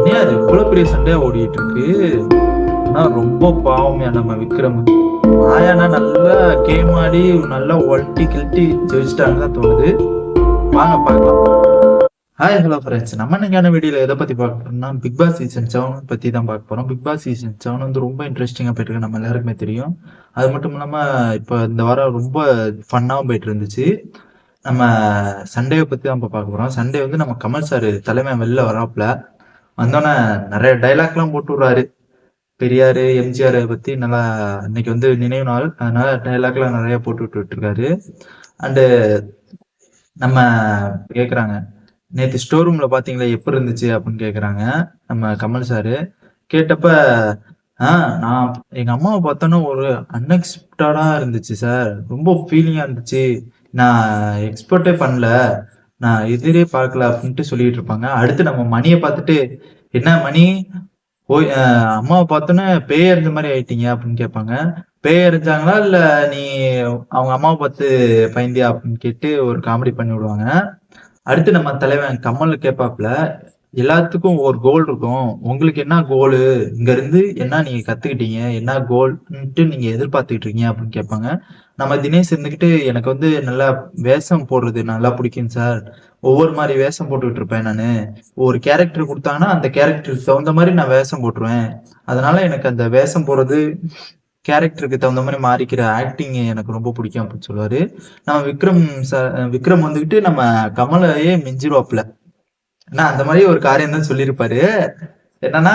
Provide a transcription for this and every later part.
ஏன் அது இவ்வளவு பெரிய சண்டையா ஓடிட்டு இருக்கு? ஆனா ரொம்ப பாவம்யா நம்ம விக்ரம். மாயானா நல்லா கேம் ஆடி நல்லா ஒல்ட்டி கிழட்டி ஜெயிச்சிட்டாங்கன்னு தான் தோணுது. வாங்க பார்க்கலாம். Hi hello friends. நம்ம இன்னைக்கான வீடியோல எதை பத்தி பார்க்க போறோம்னா பிக் பாஸ் சீசன் 7 பத்தி தான் பார்க்க போறோம். பிக் பாஸ் சீசன் 7 வந்து ரொம்ப இன்ட்ரெஸ்டிங்கா போயிட்டு இருக்கு, நம்ம எல்லாருக்குமே தெரியும். அது மட்டும் இல்லாம இப்ப இந்த வாரம் ரொம்ப ஃபன்னாவும் போயிட்டு இருந்துச்சு. நம்ம சண்டேவை பத்தி தான் இப்ப பார்க்க போறோம். சண்டே வந்து நம்ம கமல் சார் தலைமை வெளில வராப்புல வந்தோடனே நிறைய டைலாக் எல்லாம் போட்டு விடுறாரு. பெரியாரு எம்ஜிஆர் பத்தி நல்லா இன்னைக்கு வந்து நினைவு நாள், அதனால டைலாக் எல்லாம் நிறைய போட்டு விட்டு இருக்காரு. அண்டு நம்ம கேக்குறாங்க, நேத்து ஸ்டோர் ரூம்ல பாத்தீங்களா எப்படி இருந்துச்சு அப்படின்னு கேக்குறாங்க நம்ம கமல் சாரு. கேட்டப்ப நான் எங்க அம்மாவை பார்த்தோன்னா ஒரு அன்எக்ஸ்பெக்டடா இருந்துச்சு சார், ரொம்ப ஃபீலிங்கா இருந்துச்சு, நான் எக்ஸ்பெக்டே பண்ணல, நான் எதிரே பார்க்கல அப்படின்ட்டு சொல்லிட்டு இருப்பாங்க. அடுத்து நம்ம மணியை பார்த்துட்டு, என்ன மணி போய் அம்மாவை பார்த்தோன்னே பேய் அறிஞ்ச மாதிரி ஆயிட்டீங்க அப்படின்னு கேட்பாங்க. பேய் அறிஞ்சாங்களா இல்ல நீ அவங்க அம்மாவை பார்த்து பயந்தியா அப்படின்னு கேட்டு ஒரு காமெடி பண்ணி விடுவாங்க. அடுத்து நம்ம தலைவன் கமல் கேட்பாப்ல, எல்லாத்துக்கும் ஒரு கோல் இருக்கும், உங்களுக்கு என்ன கோலு, இங்க இருந்து என்ன நீங்க கத்துக்கிட்டீங்க, என்ன கோல்ன்ட்டு நீங்க எதிர்பார்த்துக்கிட்டு இருக்கீங்க அப்படின்னு கேட்பாங்க. நம்ம தினேஷ் இருந்துகிட்டு, எனக்கு வந்து நல்லா வேஷம் போடுறது நல்லா பிடிக்கும் சார், ஒவ்வொரு மாதிரி வேஷம் போட்டுக்கிட்டு இருப்பேன் நானு, ஒரு கேரக்டர் கொடுத்தாங்கன்னா அந்த கேரக்டருக்கு தகுந்த மாதிரி நான் வேஷம் போட்டுருவேன், அதனால எனக்கு அந்த வேஷம் போடுறது கேரக்டருக்கு தகுந்த மாதிரி மாறிக்கிற ஆக்டிங் எனக்கு ரொம்ப பிடிக்கும் அப்படின்னு சொல்லுவாரு. நம்ம விக்ரம் வந்துகிட்டு நம்ம கமலையே மிஞ்சிருவாப்புல. ஏன்னா அந்த மாதிரி ஒரு காரியம் தான் சொல்லியிருப்பாரு. என்னன்னா,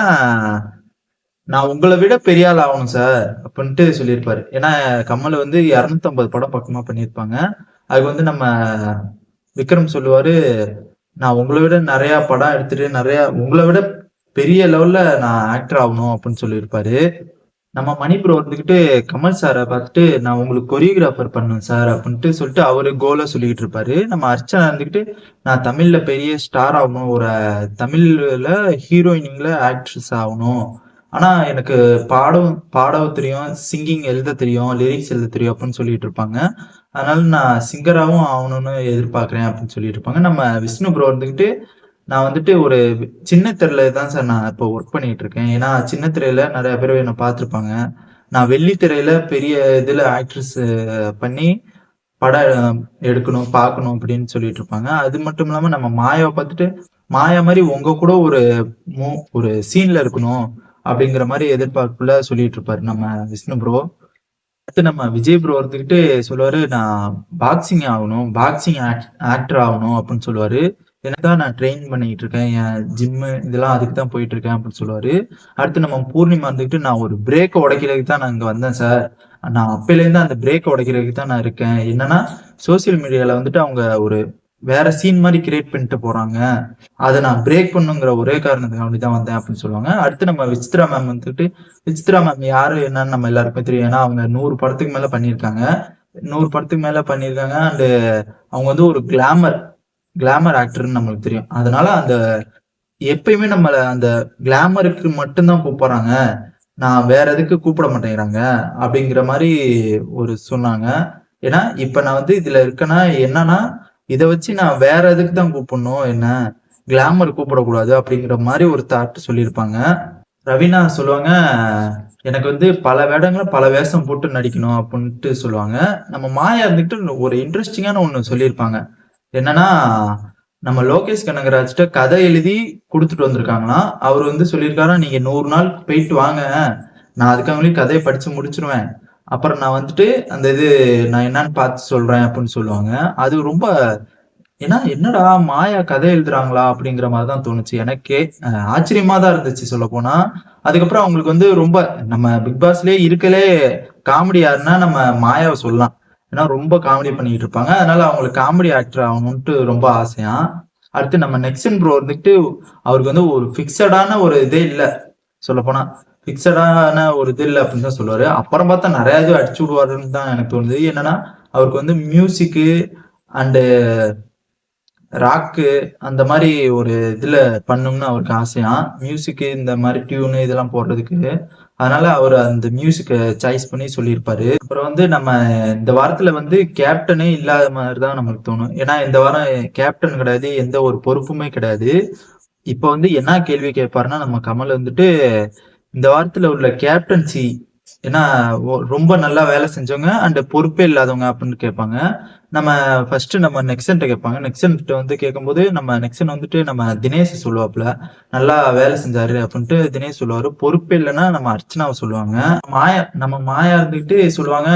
நான் உங்களை விட பெரிய ஆள் ஆகணும் சார் அப்படின்ட்டு சொல்லியிருப்பாரு. ஏன்னா கமல் வந்து 250 படம் பக்கமா பண்ணியிருப்பாங்க. அதுக்கு வந்து நம்ம விக்ரம் சொல்லுவாரு, நான் உங்களை விட நிறைய படம் எடுத்துட்டு நிறைய உங்களை விட பெரிய லெவல்ல நான் ஆக்டர் ஆகணும் அப்படின்னு சொல்லியிருப்பாரு. நம்ம மணி ப்ரோ வந்துகிட்டு கமல் சாரை பார்த்துட்டு, நான் உங்களுக்கு கொரியோகிராஃபர் பண்ணுவேன் சார் அப்படின்ட்டு சொல்லிட்டு அவரு கோலை சொல்லிக்கிட்டு இருப்பாரு. நம்ம அர்ச்சனா இருந்துகிட்டு, நான் தமிழ்ல பெரிய ஸ்டார் ஆகணும், ஒரு தமிழ்ல ஹீரோயினிங்ல ஆக்ட்ரஸ் ஆகணும், ஆனா எனக்கு பாடவும் தெரியும், சிங்கிங் எழுத தெரியும், லிரிக்ஸ் எழுத தெரியும் அப்படின்னு சொல்லிட்டு இருப்பாங்க. அதனால நான் சிங்கராகவும் ஆகணும்னு எதிர்பார்க்கிறேன் அப்படின்னு சொல்லிட்டு இருப்பாங்க. நம்ம விஷ்ணு ப்ரோ இருந்துகிட்டு, நான் வந்துட்டு ஒரு சின்ன திரையில தான் சார் நான் இப்போ ஒர்க் பண்ணிட்டு இருக்கேன். ஏன்னா சின்ன திரையில நிறைய பேர் என்ன பார்த்துருப்பாங்க. நான் வெள்ளி திரையில பெரிய இதுல ஆக்ட்ரஸ் பண்ணி படம் எடுக்கணும், பார்க்கணும் அப்படின்னு சொல்லிட்டு இருப்பாங்க. அது மட்டும் இல்லாம நம்ம மாயாவை பார்த்துட்டு, மாயா மாதிரி உங்க கூட ஒரு ஒரு சீன்ல இருக்கணும் அப்படிங்கிற மாதிரி எதிர்பார்ப்புல சொல்லிட்டு இருப்பாரு நம்ம விஷ்ணு ப்ரோ. அடுத்து நம்ம விஜய் ப்ரோ இருந்துகிட்டு சொல்லுவாரு, நான் பாக்ஸிங் ஆகணும், பாக்ஸிங் ஆக்டர் ஆகணும் அப்படின்னு சொல்லுவாரு. எனக்காக நான் ட்ரெயின் பண்ணிட்டு இருக்கேன், என் ஜிம்மு இதெல்லாம் அதுக்கு தான் போயிட்டு இருக்கேன் அப்படின்னு சொல்லுவாரு. அடுத்து நம்ம பூர்ணிமா இருந்துகிட்டு, நான் ஒரு பிரேக்கை உடைக்கிறதுக்கு தான் நான் இங்க வந்தேன் சார், நான் அப்பையிலேருந்து அந்த பிரேக்கை உடைக்கிறதுக்கு தான் நான் இருக்கேன். என்னன்னா சோசியல் மீடியால வந்துட்டு அவங்க ஒரு வேற சீன் மாதிரி கிரியேட் பண்ணிட்டு போறாங்க, அதை நான் பிரேக் பண்ணுங்கிற ஒரே காரணத்துக்காக தான் வந்தேன் அப்படின்னு சொல்லுவாங்க. அடுத்து நம்ம விசித்ரா மேம் வந்துட்டு, விசித்ரா மேம் யாரு என்னன்னு நம்ம எல்லாருக்குமே தெரியும். ஏன்னா அவங்க 100 படத்துக்கு மேல பண்ணியிருக்காங்க, 100 படத்துக்கு மேல பண்ணியிருக்காங்க. அண்டு அவங்க வந்து ஒரு கிளாமர் ஆக்டர்னு நம்மளுக்கு தெரியும். அதனால அந்த எப்பயுமே நம்மள அந்த கிளாமருக்கு மட்டும்தான் கூப்பிடுறாங்க, நான் வேற எதுக்கு கூப்பிட மாட்டேங்கிறாங்க அப்படிங்கிற மாதிரி ஒரு சொன்னாங்க. ஏன்னா இப்ப நான் வந்து இதுல இருக்கேன்னா என்னன்னா, இதை வச்சு நான் வேற எதுக்கு தான் கூப்பிடணும், என்ன கிளாமர் கூப்பிடக்கூடாது அப்படிங்கிற மாதிரி ஒரு தாட் சொல்லியிருப்பாங்க. ரவீனா சொல்லுவாங்க, எனக்கு வந்து பல வேடங்களை பல வேஷம் போட்டு நடிக்கணும் அப்படின்ட்டு சொல்லுவாங்க. நம்ம மாயா இருந்துட்டு ஒரு இன்ட்ரெஸ்டிங்கான ஒண்ணு சொல்லியிருப்பாங்க. என்னன்னா, நம்ம லோகேஷ் கனகராஜ்கிட்ட கதை எழுதி கொடுத்துட்டு வந்திருக்காங்களாம். அவர் வந்து சொல்லியிருக்காரா, நீங்க 100 நாள் போயிட்டு வாங்க, நான் அதுக்காகவே கதையை படிச்சு முடிச்சிருவேன், அப்புறம் நான் வந்துட்டு அந்த இது நான் என்னன்னு பார்த்து சொல்றேன் அப்படின்னு சொல்லுவாங்க. அது ரொம்ப ஏன்னா என்னடா மாயா கதை எழுதுறாங்களா அப்படிங்கிற மாதிரிதான் தோணுச்சு எனக்கே. ஆச்சரியமா தான் இருந்துச்சு சொல்ல போனா. அதுக்கப்புறம் அவங்களுக்கு வந்து ரொம்ப நம்ம பிக் பாஸ்லயே இருக்கலே காமெடி யாருன்னா நம்ம மாயாவை சொல்லலாம். ஏன்னா ரொம்ப காமெடி பண்ணிட்டு இருப்பாங்க, அதனால அவங்களுக்கு காமெடி ஆக்டர் ஆகணும்ட்டு ரொம்ப ஆசையா. அடுத்து நம்ம நெக்சன் ப்ரோ இருந்துட்டு, அவருக்கு வந்து ஒரு பிக்சடான ஒரு இதே இல்லை சொல்ல போனா, பிக்சடான ஒரு இது இல்லை அப்படின்னு தான் சொல்லுவாரு. அப்புறம் பார்த்தா நிறைய இது அடிச்சு விடுவாருன்னு தான் எனக்கு தோணுது. என்னன்னா அவருக்கு வந்து மியூசிக்கு அண்டு ராக்கு அந்த மாதிரி ஒரு இதுல பண்ணணும்னு அவருக்கு ஆசையா, மியூசிக்கு இந்த மாதிரி டியூனு இதெல்லாம் போடுறதுக்கு. அதனால அவர் அந்த மியூசிக்கை சாய்ஸ் பண்ணி சொல்லியிருப்பாரு. அப்புறம் வந்து நம்ம இந்த வாரத்துல வந்து கேப்டனே இல்லாத மாதிரி தான் நமக்கு தோணும். ஏன்னா இந்த வாரம் கேப்டன் கிடையாது, எந்த ஒரு பொறுப்புமே கிடையாது. இப்ப வந்து என்ன கேள்வி கேட்பாருன்னா, நம்ம கமல் வந்துட்டு, இந்த வாரத்துல உள்ள கேப்டன்சி ஏன்னா ரொம்ப நல்லா வேலை செஞ்சவங்க அண்ட் பொறுப்பே இல்லாதவங்க அப்படின்னு கேட்பாங்க. நம்ம ஃபர்ஸ்ட் நம்ம நெக்சன்ட்ட கேட்பாங்க. நெக்சன்ட்ட வந்து கேட்கும்போது, நம்ம நெக்சன் வந்துட்டு நம்ம தினேஷ் சொல்லுவாப்புல. நல்லா வேலை செஞ்சாரு அப்படின்ட்டு தினேஷ் சொல்லுவாரு. பொறுப்பே இல்லன்னா நம்ம அர்ச்சனாவ சொல்லுவாங்க. நம்ம மாயா இருந்துகிட்டு சொல்லுவாங்க,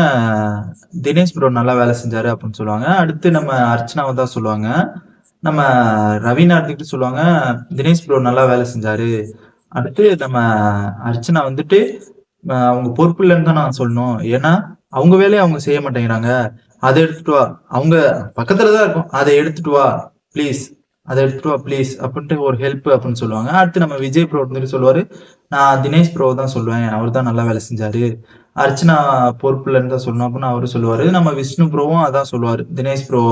தினேஷ் ப்ரோ நல்லா வேலை செஞ்சாரு அப்படின்னு சொல்லுவாங்க. அடுத்து நம்ம அர்ச்சனாவ தான் சொல்லுவாங்க. நம்ம ரவீனா இருந்துகிட்டு சொல்லுவாங்க, தினேஷ் ப்ரோ நல்லா வேலை செஞ்சாரு. அடுத்து நம்ம அர்ச்சனா வந்துட்டு, அவங்க பொறுப்பு இல்லன்னு தான் நான் சொல்லணும். ஏன்னா, அவங்க வேலைய அவங்க செய்ய மாட்டேங்கிறாங்க. அத எடுத்துட்டு வா. அவங்க பக்கத்துல தான் இருக்கும். அத எடுத்துட்டு வா ப்ளீஸ். அத எடுத்துட்டு வா ப்ளீஸ் அப்படின்ட்டு ஒரு ஹெல்ப் அப்படின்னு சொல்லுவாங்க. அடுத்து நம்ம விஜய் ப்ரோ வந்துட்டு சொல்லுவாரு, நான் தினேஷ் ப்ரோவ தான் சொல்லுவேன். அவரு தான் நல்லா வேலை செஞ்சாரு. அர்ச்சனா பொறுப்பு இல்லன்னு தான் சொல்லணும் அப்படின்னு அவரு சொல்லுவாரு. நம்ம விஷ்ணு ப்ரோவும் அதான் சொல்லுவாரு. தினேஷ் ப்ரோ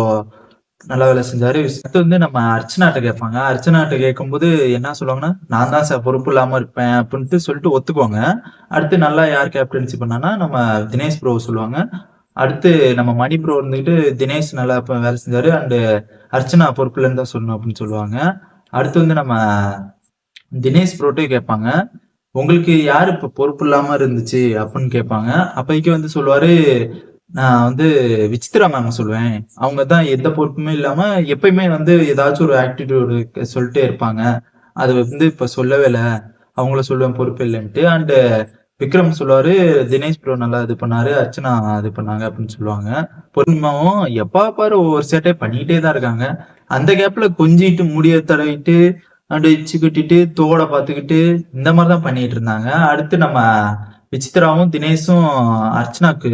நல்லா வேலை செஞ்சாரு. அடுத்து வந்து நம்ம அர்ச்சனாட்ட கேட்பாங்க. அர்ச்சனாட்ட கேட்கும்போது என்ன சொல்லுவாங்கன்னா, நான் தான் சார் பொறுப்பு இல்லாம இருப்பேன் அப்படின்ட்டு சொல்லிட்டு ஒத்துக்குவாங்க. அடுத்து நல்லா யார் கேப்டன்சி பண்ணான்னா, நம்ம தினேஷ் ப்ரோ சொல்லுவாங்க. அடுத்து நம்ம மணி ப்ரோ இருந்துகிட்டு தினேஷ் நல்லா வேலை செஞ்சாரு அண்ட் அர்ச்சனா பொறுப்பு இல்லன்னு தான் சொல்லணும் அப்படின்னு சொல்லுவாங்க. அடுத்து வந்து நம்ம தினேஷ் ப்ரோட்டே கேட்பாங்க. உங்களுக்கு யாரு இப்ப பொறுப்பு இல்லாம இருந்துச்சு அப்படின்னு கேட்பாங்க. அப்பைக்கு வந்து சொல்லுவாரு, நான் வந்து விசித்ரா மேம் சொல்லுவேன். அவங்க தான் எந்த பொறுப்புமே இல்லாம எப்பயுமே வந்து ஏதாச்சும் ஒரு ஆட்டிட்யூடு சொல்லிட்டே இருப்பாங்க. அது வந்து இப்ப சொல்லவே இல்ல. அவங்கள சொல்லுவேன் பொறுப்பு இல்லன்ட்டு. அண்ட் விக்ரம் சொல்லுவாரு, தினேஷ் ப்ரோ நல்லா இது பண்ணாரு. அர்ச்சனா இது பண்ணாங்க அப்படின்னு சொல்லுவாங்க. பூர்ணிமாவும் எப்ப பாரு ஒவ்வொரு சேட்டை பண்ணிட்டே தான் இருக்காங்க. அந்த கேப்ல கொஞ்சிட்டு முடிய தடவிட்டு, அப்படியே இச்சு கட்டிட்டு, தோட பாத்துக்கிட்டு இந்த மாதிரி தான் பண்ணிட்டு இருந்தாங்க. அடுத்து நம்ம விசித்ராவும், தினேஷும் அர்ச்சனாக்கு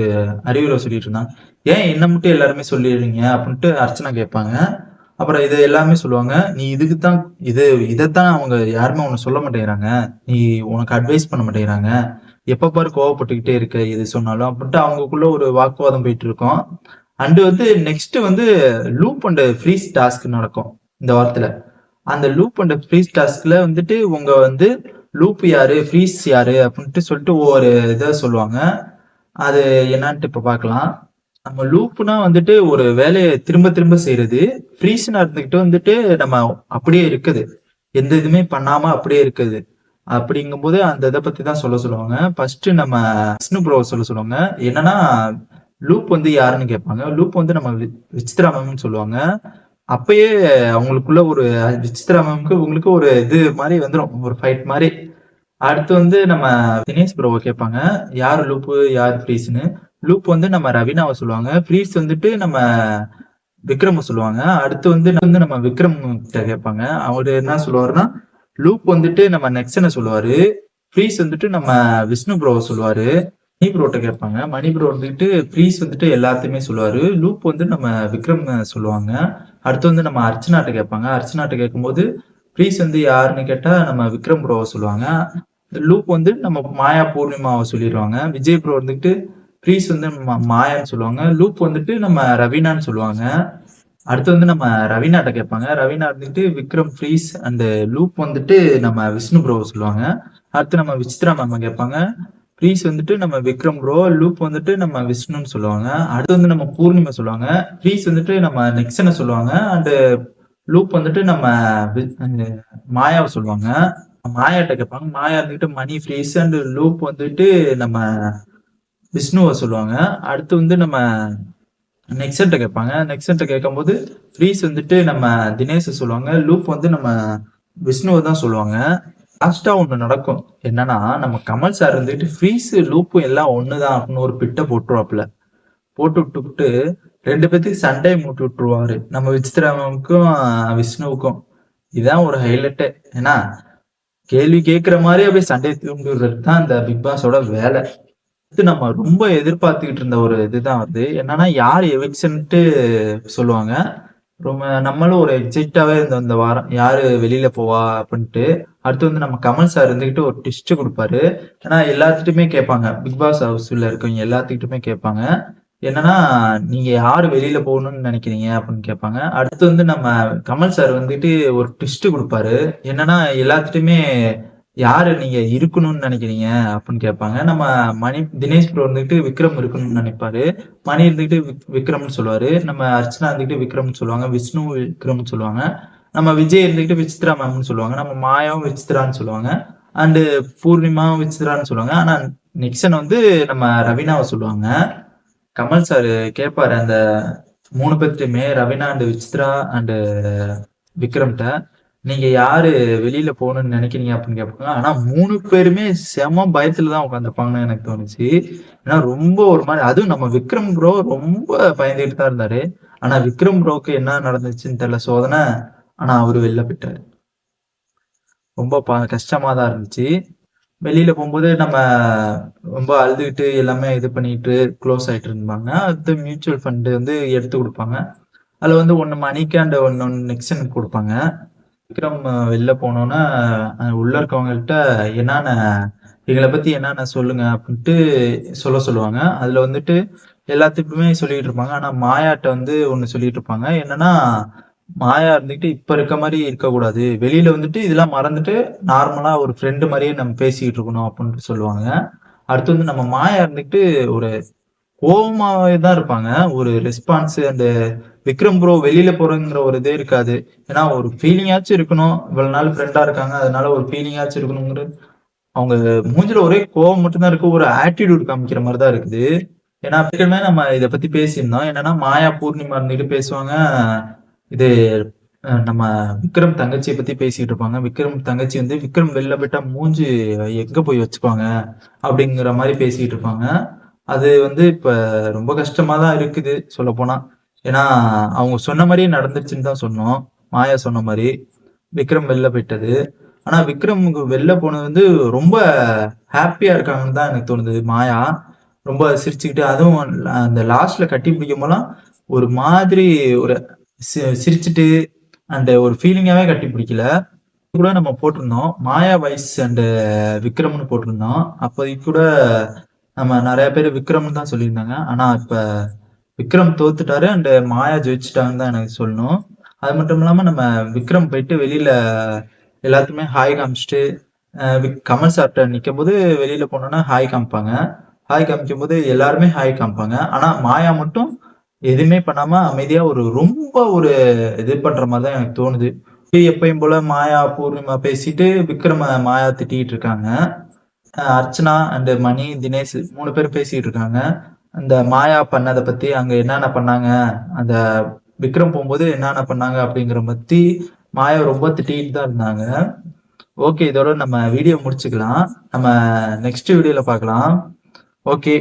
அறிவுரை சொல்லிட்டு இருந்தாங்க. ஏன் என்ன மட்டும் எல்லாருமே சொல்லிடுறீங்க அப்படின்ட்டு அர்ச்சனா கேட்பாங்க. அப்புறம் இத எல்லாமே சொல்லுவாங்க. நீ இதுக்கு தான் இதத்தான் அவங்க யாருமே உன்ன சொல்ல மாட்டேங்கிறாங்க. நீ உனக்கு அட்வைஸ் பண்ண மாட்டேங்கிறாங்க. எப்ப பாரு கோவப்பட்டுக்கிட்டே இருக்க எது சொன்னாலும் அப்படின்ட்டு அவங்களுக்குள்ள ஒரு வாக்குவாதம் போயிட்டு இருக்கும். அண்ட் வந்து நெக்ஸ்ட் வந்து லூப் அண்ட் ஃப்ரீஸ் டாஸ்க் நடக்கும் இந்த வாரத்துல. அந்த லூப் அண்ட் ஃப்ரீஸ் டாஸ்க்ல வந்துட்டு உங்க வந்து லூப் யாரு ஃப்ரீஸ் யாரு அப்படின்ட்டு சொல்லிட்டு ஒவ்வொரு இதை சொல்லுவாங்க. அது என்னன்ட்டு இப்ப பார்க்கலாம். நம்ம லூப்னா வந்துட்டு ஒரு வேலையை திரும்ப திரும்ப செய்யறது. ஃப்ரீஸ்னா இருந்துகிட்டு வந்துட்டு நம்ம அப்படியே இருக்குது. எந்த இதுவுமே பண்ணாம அப்படியே இருக்குது. அப்படிங்கும்போது அந்த இதை பத்தி தான் சொல்ல சொல்லுவாங்க. ஃபர்ஸ்ட் நம்ம விஷ்ணு ப்ரோ சொல்ல சொல்லுவாங்க. என்னன்னா லூப் வந்து யாருன்னு கேட்பாங்க. லூப் வந்து நம்ம விசித்ரா மேம்னு சொல்லுவாங்க. அப்பயே அவங்களுக்குள்ள ஒரு விசித்ரா மேம்க்கு உங்களுக்கு ஒரு இது மாதிரி வந்துரும். ஒரு ஃபைட் மாதிரி. அடுத்து வந்து நம்ம தினேஷ் ப்ரோவ கேட்பாங்க. யார் லூப்பு? யார் ஃப்ரீஸ்ன்னு. லூப் வந்து நம்ம ரவீனாவ சொல்லுவாங்க. ஃப்ரீஸ் வந்துட்டு நம்ம விக்ரம சொல்லுவாங்க. அடுத்து வந்து நம்ம விக்ரம் கிட்ட கேட்பாங்க. அவரு என்ன சொல்லுவாருன்னா, லூப் வந்துட்டு நம்ம நெக்சன சொல்லுவாரு. ஃப்ரீஸ் வந்துட்டு நம்ம விஷ்ணு ப்ரோவ சொல்லுவாரு. மணி ப்ரோட்ட கேட்பாங்க. மணி ப்ரோ வந்துட்டு ஃப்ரீஸ் வந்துட்டு எல்லாத்தையுமே சொல்லுவாரு. லூப் வந்து நம்ம விக்ரம் சொல்லுவாங்க. அடுத்து வந்து நம்ம அர்ச்சனாட்ட கேட்பாங்க. அர்ச்சனாட்ட கேட்கும்போது ஃப்ரீஸ் வந்து யாருன்னு கேட்டா நம்ம விக்ரம் ப்ரோவ சொல்லுவாங்க. லூப் வந்து நம்ம மாயா பூர்ணிமாவை சொல்லிடுவாங்க. விஜய் ப்ரோ வந்துட்டு ஃப்ரீஸ் வந்து மாயான்னு சொல்லுவாங்க. லூப் வந்துட்டு நம்ம ரவீனான்னு சொல்லுவாங்க. அடுத்து வந்து நம்ம ரவீனாட்ட கேட்பாங்க. ரவீனா இருந்துட்டு விக்ரம் ஃப்ரீஸ் அண்ட் லூப் வந்துட்டு நம்ம விஷ்ணு ப்ரோவ சொல்லுவாங்க. அடுத்து நம்ம விசித்ரா மேம் கேட்பாங்க. ஃப்ரீஸ் வந்துட்டு நம்ம விக்ரம் ப்ரோ, லூப் வந்துட்டு நம்ம விஷ்ணுன்னு சொல்லுவாங்க. அடுத்து வந்து நம்ம பூர்ணிமா சொல்லுவாங்க. ஃப்ரீஸ் வந்துட்டு நம்ம நெக்சன சொல்லுவாங்க. அண்ட் லூப் வந்துட்டு நம்ம மாயாவை சொல்லுவாங்க. மாயாட்ட கேட்பாங்க. மாயா இருந்துட்டு மணி ஃப்ரீஸ் அண்ட் லூப் வந்துட்டு நம்ம விஷ்ணுவை சொல்லுவாங்க. அடுத்து வந்து நம்ம நெக்சன்ட்ட கேட்பாங்க. நெக்சன்ட்ட கேட்கும்போது ஃப்ரீஸ் வந்துட்டு நம்ம தினேஷ சொல்லுவாங்க. லூப் வந்து நம்ம விஷ்ணுவை தான் சொல்லுவாங்க. லாஸ்டா ஒண்ணு நடக்கும். என்னன்னா நம்ம கமல் சார் இருந்துட்டு ஃப்ரீஸ் லூப்பும் எல்லாம் ஒண்ணுதான் அப்படின்னு ஒரு பிட்ட போட்டுருவாப்புல. போட்டு விட்டுப்புட்டு 2 பேத்துக்கு சண்டைய மூட்டி விட்டுருவாரு. நம்ம விசித்ராமனுக்கும் விஷ்ணுவுக்கும். இதான் ஒரு ஹைலைட்டே. ஏன்னா கேள்வி கேட்கிற மாதிரி அப்படியே சண்டையை தூண்டி விடுறது தான் இந்த பிக் பாஸோட வேலை. இது நம்ம ரொம்ப எதிர்பார்த்துக்கிட்டு இருந்த ஒரு இதுதான் வருது. என்னன்னா யார் எவிக்ஷன்ட்டு சொல்லுவாங்க. ரொம்ப நம்மளும் ஒரு எக்ஸைட்டாவே இருந்தோம் இந்த வாரம். யாரு வெளியில போவா அப்படின்ட்டு. அடுத்து வந்து நம்ம கமல் சார் இருந்துகிட்டு ஒரு ட்விஸ்ட் கொடுப்பாரு. ஏன்னா எல்லாத்துட்டுமே கேட்பாங்க. பிக் பாஸ் ஹவுஸ்ல இருக்கவங்க எல்லாத்துக்கிட்டுமே கேட்பாங்க. என்னன்னா நீங்க யாரு வெளியில போகணும்னு நினைக்கிறீங்க அப்படின்னு கேட்பாங்க. அடுத்து வந்து நம்ம கமல் சார் வந்துட்டு ஒரு ட்விஸ்ட் கொடுப்பாரு. என்னன்னா எல்லாத்துட்டுமே யாரு நீங்க இருக்கணும்னு நினைக்கிறீங்க அப்படின்னு கேட்பாங்க. நம்ம தினேஷ் ப்ரோ வந்துட்டு விக்ரம் இருக்கணும்னு நினைப்பாரு. மணி இருந்துகிட்டு விக்ரம்னு சொல்லுவாரு. நம்ம அர்ச்சனா இருந்துகிட்டு விக்ரம்னு சொல்லுவாங்க. விஷ்ணு விக்ரம்னு சொல்லுவாங்க. நம்ம விஜய் இருந்துகிட்டு விசித்ரா மேம்னு சொல்லுவாங்க. நம்ம மாயாவும் விசித்ரான்னு சொல்லுவாங்க. அண்ட் பூர்ணிமாவும் விசித்ரான்னு சொல்லுவாங்க. ஆனா நிக்சன் வந்து நம்ம ரவீனாவ சொல்லுவாங்க. கமல் சார் கேட்பாரு அந்த 3 பேர்ட்டயுமே ரவீனா அண்ட் விசித்ரா அண்ட் விக்ரம்ட்ட நீங்க யாரு வெளியில போகணும்னு நினைக்கிறீங்க அப்படின்னு கேட்பாங்க. ஆனா 3 பேருமே செம பயத்துல தான் உட்காந்துருப்பாங்கன்னு எனக்கு தோணுச்சு. ஏன்னா ரொம்ப ஒரு மாதிரி அதுவும் நம்ம விக்ரம் ப்ரோ ரொம்ப பயந்துகிட்டு தான் இருந்தாரு. ஆனா விக்ரம் ப்ரோக்கு என்ன நடந்துச்சுன்னு தெரியல சோதனை. ஆனா அவரு வெளில போயிட்டாரு. ரொம்ப கஷ்டமா தான் இருந்துச்சு. வெளியில போகும்போது நம்ம ரொம்ப அழுதுகிட்டு எல்லாமே இது பண்ணிட்டு க்ளோஸ் ஆயிட்டு இருந்தாங்க. அடுத்து மியூச்சுவல் ஃபண்ட் வந்து எடுத்து குடுப்பாங்க. அதுல வந்து 1 மணிக்கு அண்ட் 1 நிக்சனுக்கு குடுப்பாங்க. விக்ரம் வெளில போனோனே, உள்ள இருக்கவங்கள்ட்ட என்னான எங்கள பத்தி என்னான சொல்லுங்க அப்டின்ட்டு சொல்லுவாங்க. அதுல வந்துட்டு எல்லாத்துக்குமே சொல்லிட்டு இருப்பாங்க. ஆனா மாயாட்ட வந்து ஒண்ணு சொல்லிட்டு இருப்பாங்க. என்னன்னா, மாயா இருந்துட்டு இப்ப இருக்க மாரி இருக்கக்கூடாது. வெளியில வந்துட்டு இதெல்லாம் மறந்துட்டு நார்மலா ஒரு ஃப்ரெண்ட் மாரியே நம்ம பேசிக்கிட்டு இருக்கணும் அப்டின்ட்டு சொல்லுவாங்க. அடுத்து வந்து நம்ம மாயா இருந்துட்டு ஒரு கோவமாவே தான் இருப்பாங்க. ஒரு ரெஸ்பான்ஸ் அண்ட் விக்ரம் ப்ரோ வெளியில போறங்கிற ஒரு இதே இருக்காது. ஏன்னா ஒரு ஃபீலிங்காச்சும் இருக்கணும். இவ்வளவு நாள் ஃப்ரெண்டா இருக்காங்க. அதனால ஒரு ஃபீலிங்காச்சும் இருக்கணுங்கிற அவங்க மூஞ்சில ஒரே கோவம் மட்டும் தான் இருக்கு. ஒரு ஆட்டிட்யூட் காமிக்கிற மாரி தான் இருக்குது. ஏன்னா ஏற்கனவே நம்ம இத பத்தி பேசியிருந்தோம். என்னன்னா மாயா, பூர்ணிமா இருந்துட்டு பேசுவாங்க. இது நம்ம விக்ரம் தங்கச்சிய பத்தி பேசிட்டு இருப்பாங்க. விக்ரம் தங்கச்சி வந்து விக்ரம் வெளில போயிட்டா மூஞ்சி எங்க போய் வச்சுக்குவாங்க? அப்படிங்கிற மாரி பேசிட்டு இருப்பாங்க. அது வந்து இப்ப ரொம்ப கஷ்டமா தான் இருக்குது சொல்லப்போனா. ஏன்னா, அவங்க சொன்ன மாரியே நடந்துருச்சுன்னு தான் சொன்னோம். மாயா சொன்ன மாரி. விக்ரம் வெளில போயிட்டது. ஆனா விக்ரம் வெளில போனது வந்து ரொம்ப ஹேப்பியா இருக்காங்கன்னு தான் எனக்கு தோணுது மாயா. ரொம்ப சிரிச்சுக்கிட்டு அதுவும் அந்த லாஸ்ட்ல கட்டி பிடிக்கும்போதெல்லாம் ஒரு மாதிரி ஒரு சிரிச்சுட்டு அண்ட் ஒரு ஃபீலிங்காவே கட்டி பிடிக்கல. கூட நம்ம போட்டிருந்தோம். மாயா வைஸ் அண்ட் விக்ரம்னு போட்டிருந்தோம். அப்போதைக்கு கூட நம்ம நெறைய பேரு விக்ரம்னு தான் சொல்லியிருந்தாங்க. ஆனா இப்ப விக்ரம் தோத்துட்டாரு அண்ட் மாயா ஜெயிச்சுட்டாங்கன்னு தான் எனக்கு சொல்லணும். அது மட்டும் இல்லாம நம்ம விக்ரம் போயிட்டு வெளியில எல்லாத்துக்குமே ஹாய் காமிச்சுட்டு, கமல் சார்ட்ட நிக்கும்போது வெளியில போனோனே ஹாய் காமிப்பாங்க. ஹாய் காமிக்கும்போது எல்லாருமே ஹாய் காமிப்பாங்க. ஆனா மாயா மட்டும் எதுவுமே பண்ணாம அமைதியா ரொம்ப ஒரு இது பண்ற மாரி தான் எனக்கு தோணுது. எப்பயும் போல மாயா, பூர்ணிமா பேசிட்டு விக்ரம மாயா திட்டிட்டு இருக்காங்க. அர்ச்சனா அண்ட் மணி, தினேஷ் 3 பேரும் பேசிட்டு இருக்காங்க. அந்த மாயா பண்ணத பத்தி, அங்க என்னென்ன பண்ணாங்க, அந்த விக்ரம் போம்போது என்னென்ன பண்ணாங்க அப்படிங்கிற பத்தி மாயா ரொம்ப திட்டிட்டு தான் இருந்தாங்க. ஓகே. இதோட நம்ம வீடியோ முடிச்சுக்கலாம். நம்ம நெக்ஸ்ட் வீடியோல பார்க்கலாம். ஓகே.